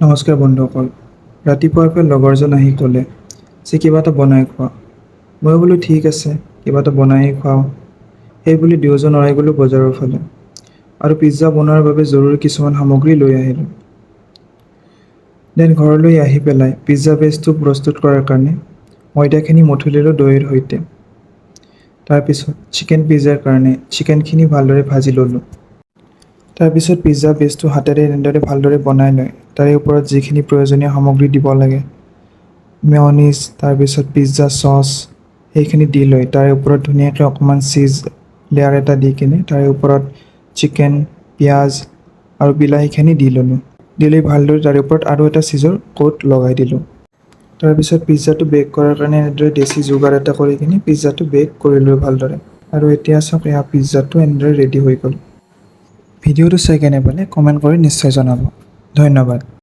নমস্কাৰ বন্ধুসকল। ৰাতিপুৱাৰ লগৰজন আহি ক'লে যে কিবা এটা বনাই খোৱা। মই বোলো ঠিক আছে, কিবা এটা বনাই খুৱাওঁ। সেই বুলি দুয়োজন ওলাই গ'লোঁ বজাৰৰ ফালে আৰু পিজ্জা বনোৱাৰ বাবে জৰুৰী কিছুমান সামগ্ৰী লৈ আহিলোঁ। দেন ঘৰলৈ আহি পেলাই পিজ্জা বেচটো প্ৰস্তুত কৰাৰ কাৰণে ময়দাখিনি মঠি ল'লোঁ দৈৰ সৈতে। তাৰপিছত চিকেন পিজ্জাৰ কাৰণে চিকেনখিনি ভালদৰে ভাজি ল'লোঁ। তাৰপিছত পিজ্জা বেচটো হাতেৰে এনেদৰে ভালদৰে বনাই লৈ তাৰে ওপৰত যিখিনি প্ৰয়োজনীয় সামগ্ৰী দিব লাগে, মেয়নিজ, তাৰপিছত পিজ্জা চচ, সেইখিনি দি লৈ তাৰে ওপৰত ধুনীয়াকৈ অকণমান চীজ লেয়াৰ এটা দি কিনে তাৰে ওপৰত চিকেন, পিঁয়াজ আৰু বিলাহীখিনি দি ল'লোঁ। দি লৈ ভালদৰে তাৰে ওপৰত আৰু এটা চীজৰ কোট লগাই দিলোঁ। তাৰপিছত পিজ্জাটো বেক কৰাৰ কাৰণে এনেদৰে দেশী যোগাৰ এটা কৰি কিনে পিজ্জাটো বেক কৰিলোঁ ভালদৰে। আৰু এতিয়া চাওক, এয়া পিজ্জাটো এনেদৰে ৰেডি হৈ গ'ল। ভিডিঅ'টো চাই কেনে পালে কমেণ্ট কৰি নিশ্চয় জনাব। ধন্যবাদ।